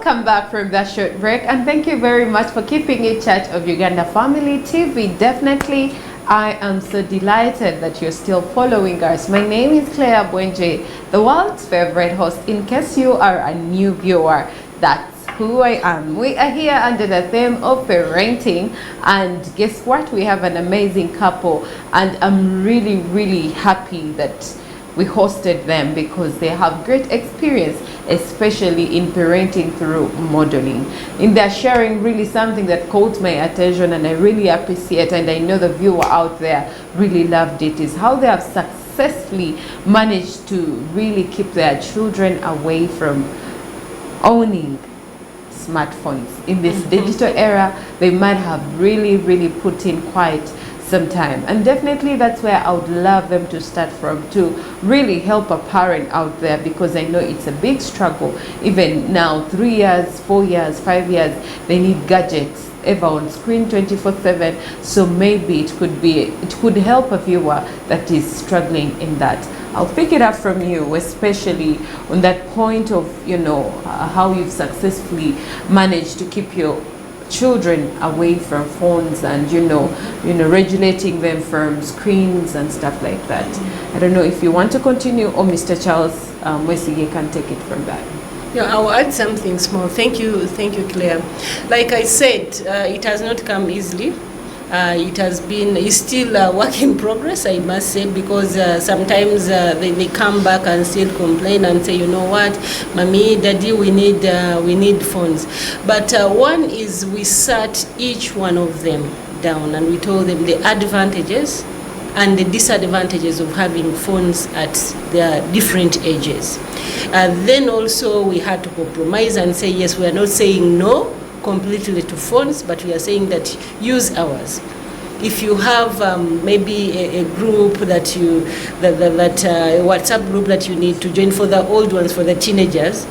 Welcome back from that short break, and thank you very much for keeping in touch of Uganda Family TV. Definitely, I am so delighted that you're still following us. My name is Clare Bwenje, the world's favorite host. In case you are a new viewer, that's who I am. We are here under the theme of parenting, and guess what? We have an amazing couple, and I'm really happy that we hosted them because they have great experience, especially in parenting through modeling. In their sharing, really something that caught my attention and I really appreciate, and I know the viewer out there really loved it, is how they have successfully managed to really keep their children away from owning smartphones. In this digital era, they might have really put in quite some time, and definitely that's where I would love them to start from, to really help a parent out there, because I know it's a big struggle. Even now, 3 years, 4 years, 5 years, they need gadgets ever on screen 24/7. So maybe it could help a viewer that is struggling in that. I'll pick it up from you, especially on that point of, you know, how you've successfully managed to keep your children away from phones, and you know regulating them from screens and stuff like that. I don't know if you want to continue, or Mr. Charles Mwesige can take it from that. Yeah, I'll add something small. Thank you, Claire. Like I said, it has not come easily. It's still a work in progress, I must say, because sometimes they come back and still complain and say, you know what, mommy, daddy, we need phones. But one is, we sat each one of them down and we told them the advantages and the disadvantages of having phones at their different ages. Then also we had to compromise and say, yes, we are not saying no completely to phones, but we are saying that use ours. If you have maybe a group that WhatsApp group that you need to join for the old ones, for the teenagers,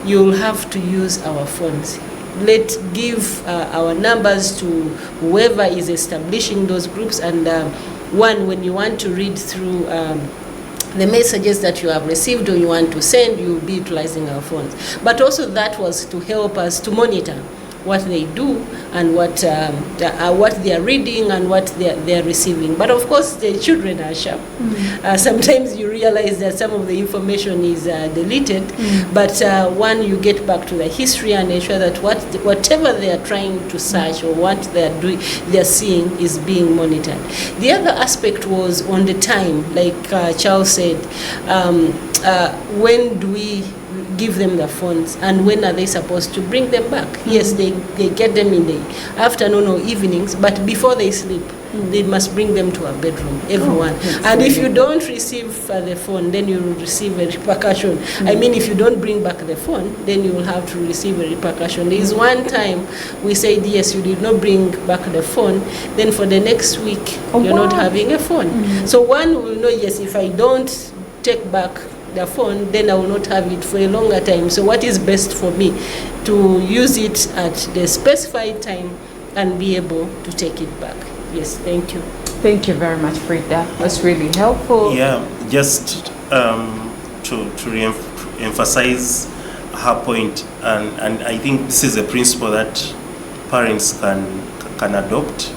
you'll have to use our phones. Give our numbers to whoever is establishing those groups, and when you want to read through the messages that you have received or you want to send, you'll be utilizing our phones. But also that was to help us to monitor what they do and what they are reading and what they are receiving. But of course, the children are sharp. Sometimes you realize that some of the information is deleted, but when you get back to the history and ensure that whatever they are trying to search or what they are doing, they are seeing is being monitored. The other aspect was on the time, like Charles said, when do we give them the phones, and when are they supposed to bring them back? Yes, they get them in the afternoon or evenings, but before they sleep, they must bring them to a bedroom, everyone. And if you don't receive the phone, then you will receive a repercussion. I mean, if you don't bring back the phone, then you will have to receive a repercussion. There is one time we said, yes, you did not bring back the phone, then for the next week, you're not having a phone. So one will know, yes, if I don't take back the phone, then I will not have it for a longer time. So what is best for me? To use it at the specified time and be able to take it back. Yes, thank you. Thank you very much, Friadah. That's really helpful. Yeah, just to emphasize her point, and I think this is a principle that parents can adopt: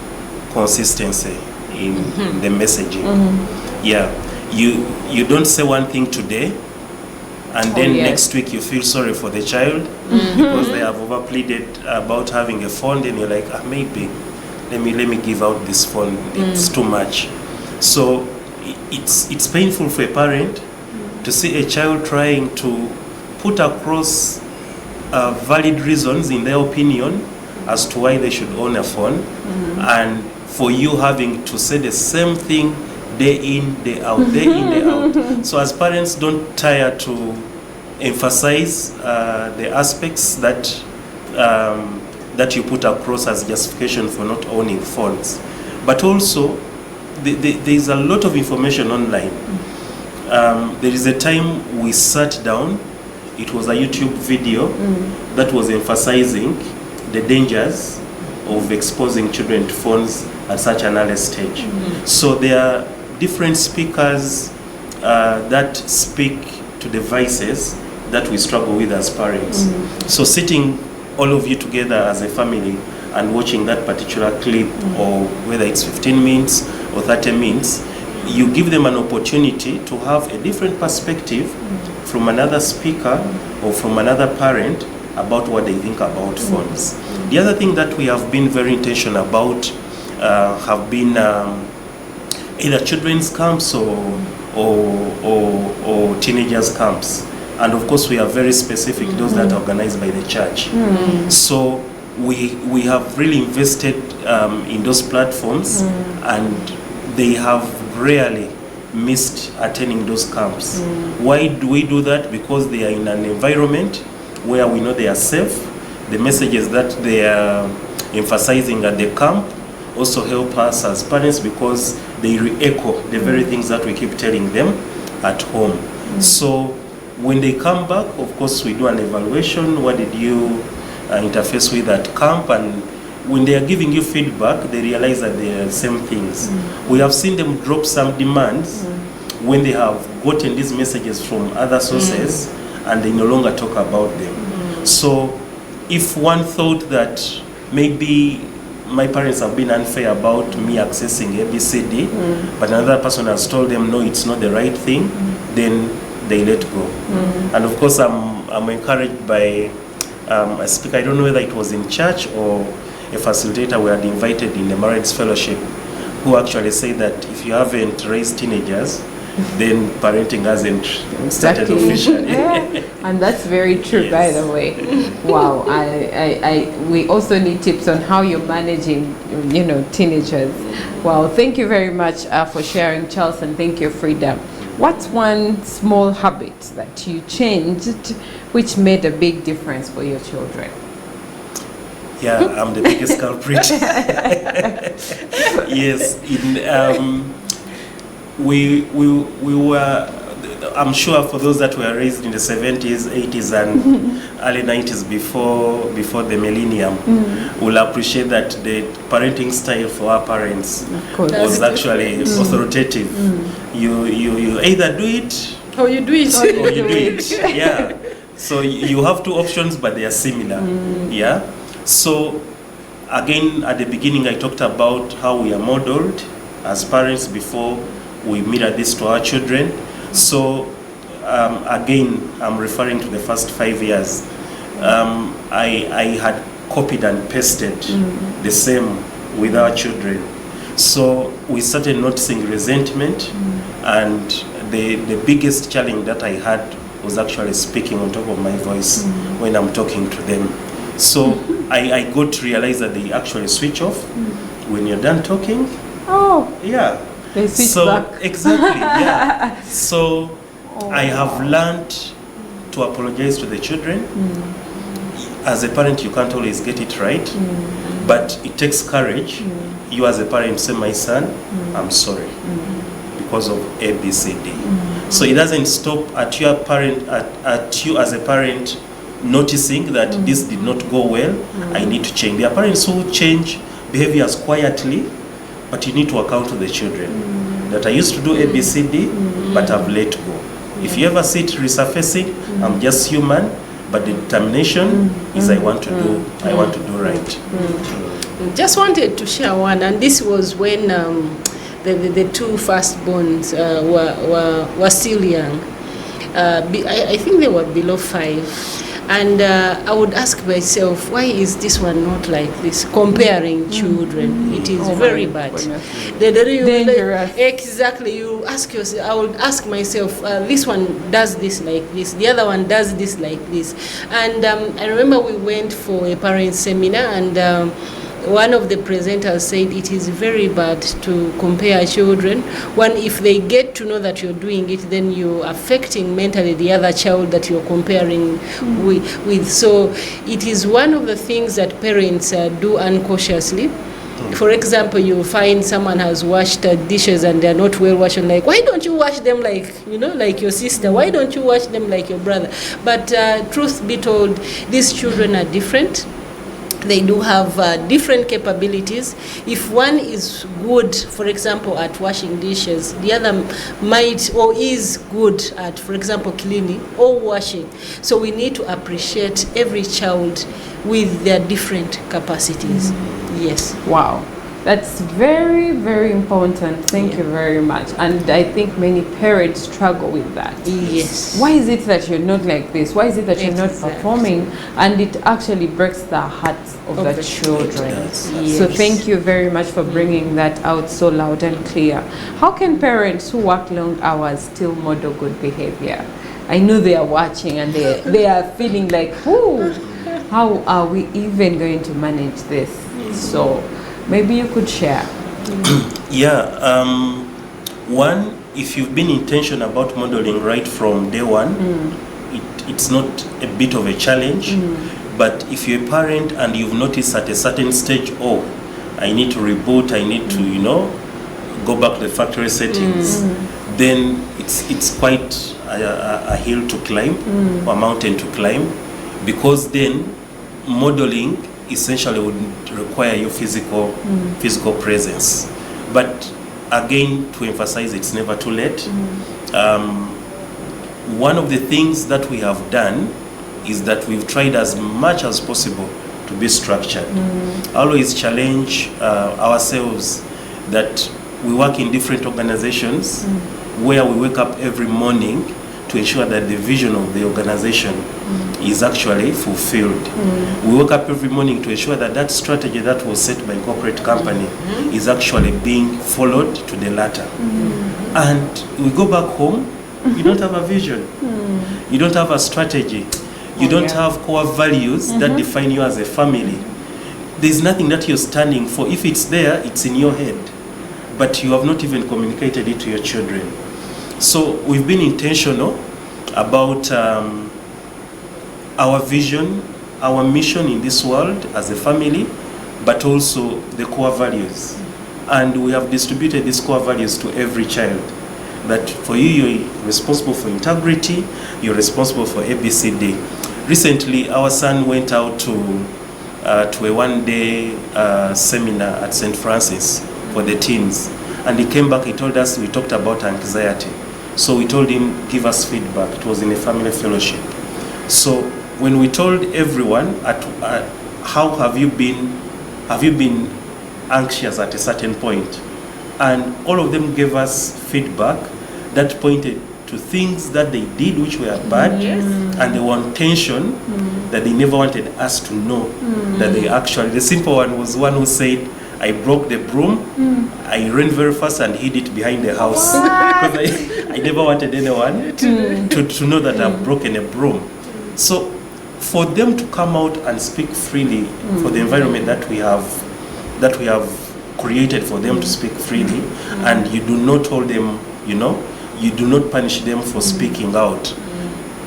consistency in the messaging. Yeah. You don't say one thing today, and then next week you feel sorry for the child because they have overpleaded about having a phone. Then you're like, maybe let me give out this phone. It's too much. So it's painful for a parent to see a child trying to put across valid reasons in their opinion as to why they should own a phone, and for you having to say the same thing day in, day out, day in, day out. So as parents, don't tire to emphasize the aspects that you put across as justification for not owning phones. But also, there is a lot of information online. There is a time we sat down, it was a YouTube video that was emphasizing the dangers of exposing children to phones at such an early stage. So there are different speakers that speak to devices that we struggle with as parents. So sitting all of you together as a family and watching that particular clip, or whether it's 15 minutes or 30 minutes, you give them an opportunity to have a different perspective from another speaker or from another parent about what they think about phones. The other thing that we have been very intentional about have been either children's camps or teenagers camps. And of course we are very specific, those that are organized by the church. So we have really invested in those platforms, and they have rarely missed attending those camps. Why do we do that? Because they are in an environment where we know they are safe. The messages that they are emphasizing at the camp also help us as parents, because they re-echo the very things that we keep telling them at home. So when they come back, of course we do an evaluation. What did you interface with at camp? And when they are giving you feedback, they realize that they are the same things. We have seen them drop some demands when they have gotten these messages from other sources, and they no longer talk about them. So if one thought that maybe my parents have been unfair about me accessing ABCD, but another person has told them no, it's not the right thing, then they let go. And of course I'm encouraged by a speaker, I don't know whether it was in church or a facilitator we had invited in the Marriage Fellowship, who actually said that if you haven't raised teenagers, then parenting hasn't started officially. And that's very true, yes. By the way. Wow, we also need tips on how you're managing, teenagers. Wow, thank you very much for sharing, Charles, and thank you, Friadah. What's one small habit that you changed which made a big difference for your children? Yeah, I'm the biggest culprit. Yes, we were, I'm sure for those that were raised in the 70s, 80s and early 90s before the millennium, will appreciate that the parenting style for our parents was actually authoritative. You either do it or you do it. Or you do it. Yeah. So you have two options, but they are similar. Yeah. So again, at the beginning, I talked about how we are modeled as parents before we mirror this to our children. So again, I'm referring to the first 5 years. I had copied and pasted the same with our children. So we started noticing resentment, and the biggest challenge that I had was actually speaking on top of my voice when I'm talking to them. So I got to realize that they actually switch off when you're done talking. Oh, yeah. They switch back. Exactly, yeah. So I have learned to apologize to the children. As a parent, you can't always get it right, but it takes courage. You as a parent say, my son, I'm sorry because of ABCD. So it doesn't stop at your parent, at you as a parent noticing that this did not go well. I need to change. There are parents who change behaviors quietly, but you need to account to the children that I used to do ABCD, but I've let go. If you ever see it resurfacing, I'm just human, but the determination is I want to do right. Just wanted to share one, and this was when the two firstborns were still young. I think they were below 5. And I would ask myself, why is this one not like this? Comparing children, it is very bad. Dangerous. Exactly. You ask yourself. I would ask myself, this one does this like this, the other one does this like this. And I remember we went for a parent seminar, and one of the presenters said it is very bad to compare children. One, if they get to know that you're doing it, then you're affecting mentally the other child that you're comparing with. So it is one of the things that parents do unconsciously. For example, you find someone has washed dishes and they're not well washed, like, why don't you wash them like your sister? Why don't you wash them like your brother? But truth be told, these children are different. They do have different capabilities. If one is good, for example, at washing dishes, the other might or is good at, for example, cleaning or washing. So we need to appreciate every child with their different capacities. Yes. Wow. That's very, very important. Thank you very much. And I think many parents struggle with that. Yes. Why is it that you're not like this? Why is it that you're not Exactly. performing? And it actually breaks the hearts of the children. Yes. Yes. So thank you very much for bringing that out so loud and clear. How can parents who work long hours still model good behavior? I know they are watching and they are feeling like, ooh, how are we even going to manage this? So maybe you could share. Yeah, one, if you've been intentional about modeling right from day one, it's not a bit of a challenge. But if you're a parent and you've noticed at a certain stage, oh, I need to reboot, I need to, go back to the factory settings, then it's quite a hill to climb, or a mountain to climb, because then modeling essentially would require your physical presence. But again, to emphasize, it's never too late. One of the things that we have done is that we've tried as much as possible to be structured. Always challenge ourselves that we work in different organizations where we wake up every morning to ensure that the vision of the organization is actually fulfilled. We wake up every morning to ensure that that strategy that was set by corporate company is actually being followed to the latter. And we go back home, you don't have a vision, you don't have a strategy, you don't have core values that define you as a family. There's nothing that you're standing for. If it's there, it's in your head, but you have not even communicated it to your children. So we've been intentional about our vision, our mission in this world as a family, but also the core values. And we have distributed these core values to every child. That for you, you're responsible for integrity, you're responsible for ABCD. Recently, our son went out to a one-day seminar at St. Francis for the teens. And he came back, he told us, we talked about anxiety. So we told him, give us feedback. It was in a family fellowship. So when we told everyone, how have you been anxious at a certain point? And all of them gave us feedback that pointed to things that they did which were bad, and they were on tension that they never wanted us to know that they actually, the simple one was one who said, I broke the broom, I ran very fast and hid it behind the house. Because I never wanted anyone to know that I've broken a broom. So for them to come out and speak freely for the environment that we have created for them to speak freely, and you do not hold them, you do not punish them for speaking out,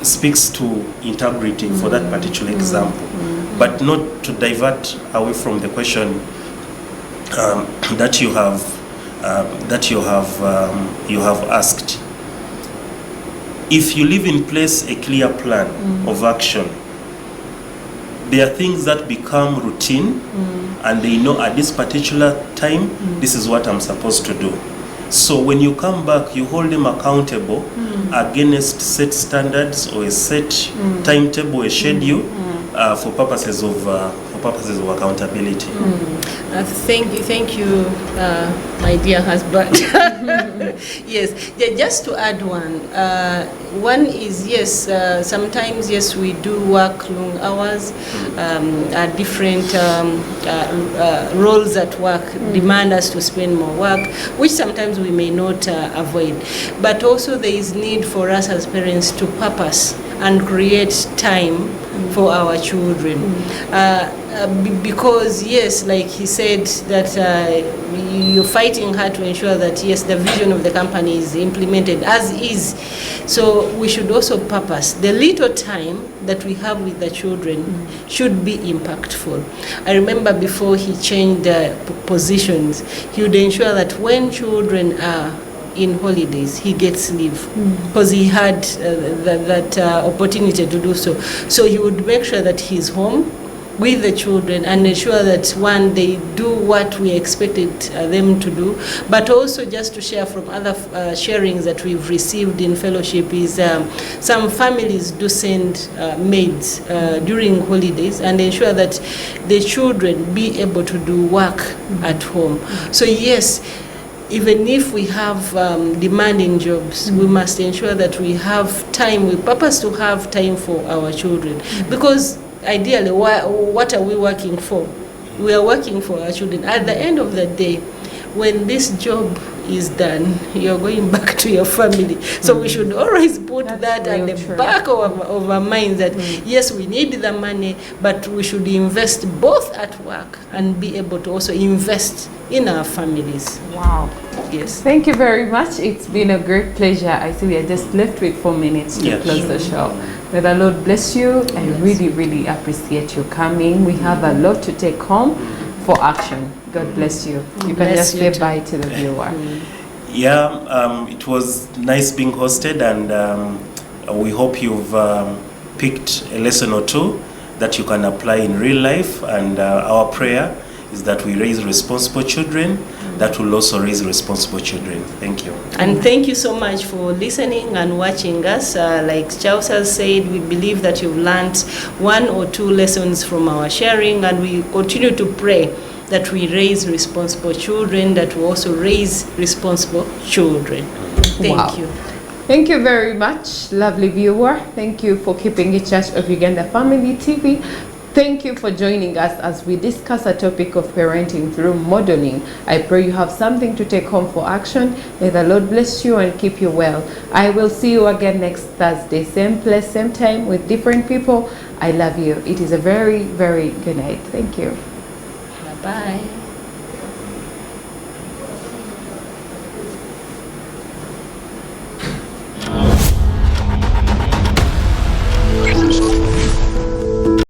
speaks to integrity for that particular example. But not to divert away from the question that you have asked. If you leave in place a clear plan of action, there are things that become routine, and they know at this particular time, this is what I'm supposed to do. So when you come back, you hold them accountable against set standards or a set timetable, a schedule for purposes of accountability. Thank you, my dear husband. Yes, just to add one is, yes, sometimes, yes, we do work long hours, different roles at work demand us to spend more work, which sometimes we may not avoid. But also there is need for us as parents to purpose and create time for our children. Because yes, like he said, that you're fighting hard to ensure that yes, the vision of the company is implemented as is. So we should also purpose. The little time that we have with the children should be impactful. I remember before he changed positions, he would ensure that when children are in holidays, he gets leave because he had that opportunity to do so. So he would make sure that he's home with the children and ensure that, one, they do what we expected them to do, but also just to share from other sharings that we've received in fellowship is some families do send maids during holidays and ensure that the children be able to do work at home. So yes, even if we have demanding jobs, we must ensure that we have time, we purpose to have time for our children. Because ideally, what are we working for? We are working for our children. At the end of the day, when this job is done, you're going back to your family. So we should always put that at the back of our minds that yes, we need the money, but we should invest both at work and be able to also invest in our families. Wow. Yes. Thank you very much. It's been a great pleasure. I see we are just left with 4 minutes to close the show. May the Lord bless you. I really, really appreciate you coming. We have a lot to take home for action. God bless you. You can just say bye to the viewer. Yeah, it was nice being hosted, and we hope you've picked a lesson or two that you can apply in real life. And our prayer is that we raise responsible children that will also raise responsible children. Thank you. And thank you so much for listening and watching us. Like Charles has said, we believe that you've learned 1 or 2 lessons from our sharing, and we continue to pray that we raise responsible children, that we also raise responsible children. Thank you. Thank you very much, lovely viewer. Thank you for keeping it Church of Uganda Family TV. Thank you for joining us as we discuss a topic of parenting through modeling. I pray you have something to take home for action. May the Lord bless you and keep you well. I will see you again next Thursday, same place, same time, with different people. I love you. It is a very, very good night. Thank you. Bye-bye.